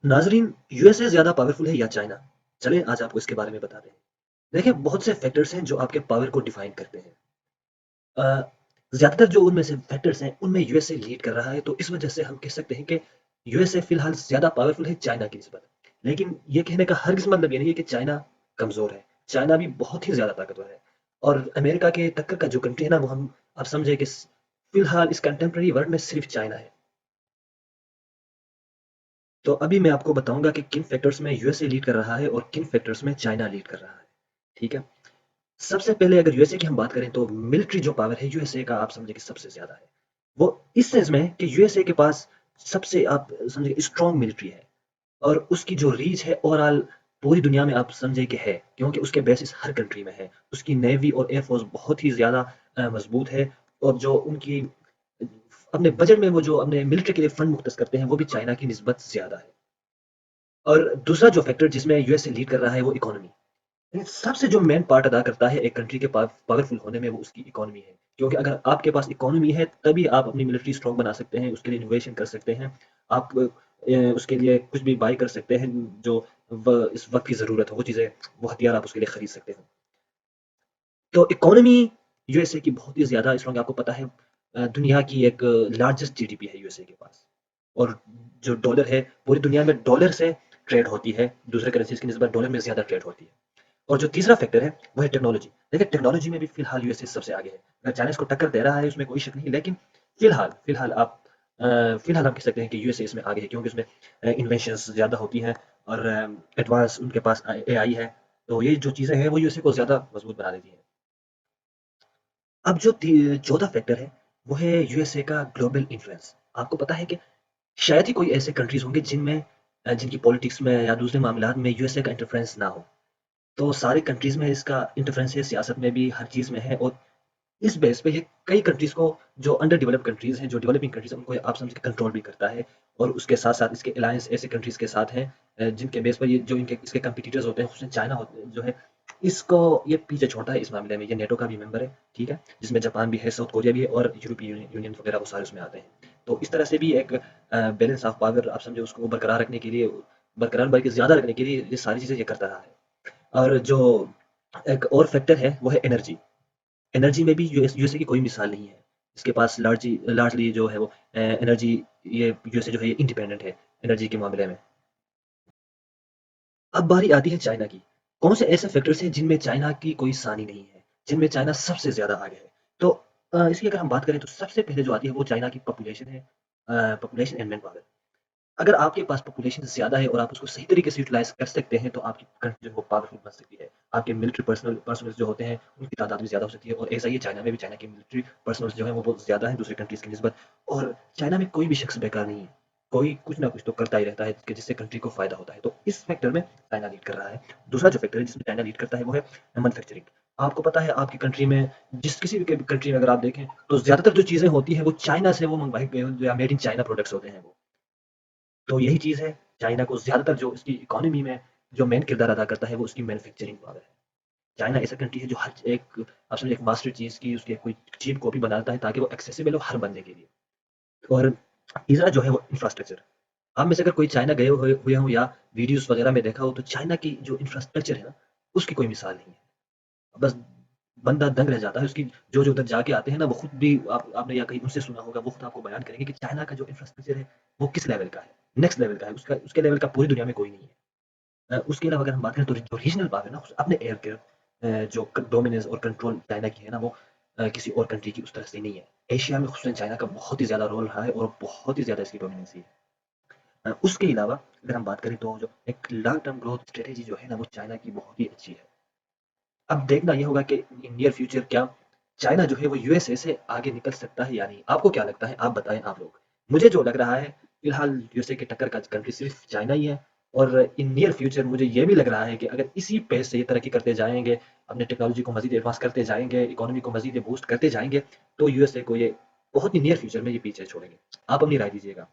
नाजरीन, यूएसए ज्यादा पावरफुल है या चाइना? चलें आज आपको इसके बारे में बताते हैं। देखिए, बहुत से फैक्टर्स हैं जो आपके पावर को डिफाइन करते हैं। अ, ज्यादातर जो उनमें से फैक्टर्स हैं उनमें यूएसए लीड कर रहा है, तो इस वजह से हम कह सकते हैं कि यूएसए फिलहाल ज्यादा पावरफुल है चाइना की निस्बत। लेकिन ये कहने का हरगिज मतलब ये नहीं है कि चाइना कमजोर है। चाइना भी बहुत ही ज्यादा ताकतवर है। और अमेरिका के टक्कर का जो कंट्री है ना, वो हम आप समझे कि फिलहाल इस कंटेम्प्रेरी वर्ल्ड में सिर्फ चाइना है। तो अभी मैं आपको बताऊंगा कि किन फैक्टर्स में यूएसए लीड कर रहा है और किन फैक्टर्स में चाइना लीड कर रहा है। ठीक है। सबसे पहले अगर यूएसए की हम बात करें तो मिलिट्री जो पावर है यूएसए का, आप समझे कि सबसे ज्यादा है। वो इस सेंस में कि यूएसए के पास सबसे, आप समझे, स्ट्रॉन्ग मिलिट्री है। और उसकी जो रीच है ओवरऑल पूरी दुनिया में, आप समझे कि है, क्योंकि उसके बेसिस हर कंट्री में है। उसकी नेवी और एयरफोर्स बहुत ही ज्यादा मजबूत है। और जो उनकी अपने बजट में वो जो अपने मिलिट्री के लिए फंड मुख्तस करते हैं, वो भी चाइना की निस्बत ज्यादा है। और दूसरा जो फैक्टर जिसमें यूएसए लीड कर रहा है वो इकोनॉमी। लेकिन सबसे जो मेन पार्ट अदा करता है एक कंट्री के पावरफुल होने में, वो उसकी इकोनॉमी है। क्योंकि अगर आपके पास इकोनॉमी है तभी आप अपनी मिलिट्री स्ट्रॉन्ग बना सकते हैं, उसके लिए इन्नोवेशन कर सकते हैं। आप उसके लिए कुछ भी बाई कर सकते हैं, जो इस वक्त की ज़रूरत हो वो चीज़ें, वो हथियार आप उसके लिए खरीद सकते हैं। तो इकोनॉमी यूएसए की बहुत ही ज़्यादा स्ट्रॉन्ग, आपको पता है। दुनिया की एक लार्जेस्ट जीडीपी है यूएसए के पास। और जो डॉलर है, पूरी दुनिया में डॉलर से ट्रेड होती है, दूसरे करेंसीज की निस्बत डॉलर में ज़्यादा ट्रेड होती है। और जो तीसरा फैक्टर है वो है टेक्नोलॉजी। देखिए, टेक्नोलॉजी में भी फिलहाल यूएसए सबसे आगे है। अगर चाइना इसको टक्कर दे रहा है उसमें कोई शक नहीं, लेकिन फिलहाल फिलहाल आप फिलहाल हम कह सकते हैं कि यूएसए इसमें आगे है, क्योंकि उसमें इन्वेंशंस ज़्यादा होती हैं। और एडवांस उनके पास एआई है। तो ये जो चीज़ें हैं वो यूएसए को ज़्यादा मजबूत बना देती हैं। अब जो चौथा फैक्टर है वो है यूएसए का ग्लोबल इन्फ्लुएंस। आपको पता है कि शायद ही कोई ऐसे कंट्रीज होंगे जिनमें जिनकी पॉलिटिक्स में या दूसरे मामलात में यूएसए का इंटरफेरेंस ना हो। तो सारे कंट्रीज में इसका इंटरफेरेंस है, सियासत में भी, हर चीज़ में है। और इस बेस पे ये कई कंट्रीज को, जो अंडर डेवलप्ड कंट्रीज हैं, जो डेवलपिंग कंट्रीज हैं, उनको आप समझ के कंट्रोल भी करता है। और उसके साथ साथ इसके अलायंस ऐसे कंट्रीज के साथ हैं जिनके बेस पर ये जो इनके इसके कंपिटिटर्स होते हैं, उसमें चाइना जो है, इसको ये पीछे छोड़ता है इस मामले में। ये नेटो का भी मेंबर है, ठीक है, जिसमें जापान भी है, साउथ कोरिया भी है, और यूरोपीय यूनियन वगैरह वो सारे उसमें आते हैं। तो इस तरह से भी एक बैलेंस ऑफ पावर, आप समझे, उसको बरकरार रखने के लिए, बरकरार बल्कि ज्यादा रखने के लिए, ये सारी चीजें ये करता रहा है। और जो एक और फैक्टर है वो है एनर्जी। एनर्जी में भी यूएसए की कोई मिसाल नहीं है। इसके पास लार्जली जो है वो एनर्जी, ये यूएसए जो है ये इंडिपेंडेंट है एनर्जी के मामले में। अब बारी आती है चाइना की। कौन से ऐसे फैक्टर्स हैं जिनमें चाइना की कोई सानी नहीं है, जिनमें चाइना सबसे ज्यादा आगे है? तो इसकी अगर हम बात करें तो सबसे पहले जो आती है वो चाइना की पॉपुलेशन है। Population and man power. अगर आपके पास पॉपुलेशन ज़्यादा है और आप उसको सही तरीके से यूटिलाइज़ कर सकते हैं, तो आपकी कंट्री जो है वो पावरफुल बन सकती है। आपके मिलिट्री पर्सनल जो होते हैं, उनकी तादाद भी ज़्यादा हो सकती है। और ऐसा ही है चाइना में भी, चाइना के मिलिट्री पर्सनल्स जो हैं वो बहुत ज़्यादा हैं दूसरी कंट्रीज़ की निस्बत। और चाइना में कोई भी शख्स बेकार नहीं है। कोई कुछ ना कुछ तो करता ही रहता है कि जिससे कंट्री को फ़ायदा होता है। तो इस फैक्टर में चाइना लीड कर रहा है। दूसरा जो फैक्टर है जिसमें चाइना लीड करता है वो है मैन्युफैक्चरिंग। आपको पता है आपकी कंट्री में, जिस किसी भी कंट्री में अगर आप देखें, तो ज़्यादातर जो चीज़ें होती हैं वो चाइना से वो मँगवाई गई, या मेड इन चाइना प्रोडक्ट्स होते हैं वो। तो यही चीज़ है, चाइना को ज़्यादातर जो इसकी इकोनॉमी में जो मेन किरदार अदा करता है वो उसकी मैन्युफैक्चरिंग पावर है। चाइना ऐसा कंट्री है जो हर एक, आप समझिए, एक मास्टर चीज़ की उसकी कोई चीप कॉपी बनाता है ताकि वो एक्सेसिबल हो हर बंदे के लिए। और तीसरा जो है वो इंफ्रास्ट्रक्चर। आप में से अगर कोई चाइना गए हुए हुए हों या वीडियोज़ वगैरह में देखा हो, तो चाइना की जो इंफ्रास्ट्रक्चर है ना, उसकी कोई मिसाल नहीं है। बस बंदा दंग रह जाता है। उसकी जो उधर जाके आते हैं ना, वो खुद भी, आपने या कहीं उनसे सुना होगा, वो खुद आपको बयान करेंगे कि चाइना का जो इंफ्रास्ट्रक्चर है वो किस लेवल का है, नेक्स्ट लेवल का है। उसका उसके लेवल का पूरी दुनिया में कोई नहीं है। उसके अलावा अगर हम बात करें तो जो रीजनल पावर है ना, अपने एयर के जो डोमिनेंस और कंट्रोल चाइना की है ना, वो किसी और कंट्री की उस तरह से नहीं है। एशिया में खुसूसन चाइना का बहुत ही ज़्यादा रोल रहा है और बहुत ही ज़्यादा इसकी डोमिनेंसी है। उसके अलावा अगर हम बात करें तो जो एक लॉन्ग टर्म ग्रोथ स्ट्रेटेजी जो है ना, वो चाइना की बहुत ही अच्छी है। अब देखना ये होगा कि इन नियर फ्यूचर क्या चाइना जो है वो यूएसए से आगे निकल सकता है या नहीं। आपको क्या लगता है, आप बताएं आप लोग। मुझे जो लग रहा है, फिलहाल यूएसए के टक्कर का कंट्री सिर्फ चाइना ही है। और इन नियर फ्यूचर मुझे ये भी लग रहा है कि अगर इसी पेस से ये तरक्की करते जाएंगे, अपने टेक्नोलॉजी को मजीद एडवांस करते जाएंगे, इकोनॉमी को मजीद बूस्ट करते जाएंगे, तो यूएसए को ये बहुत ही नियर फ्यूचर में ये पीछे छोड़ेंगे। आप अपनी राय दीजिएगा।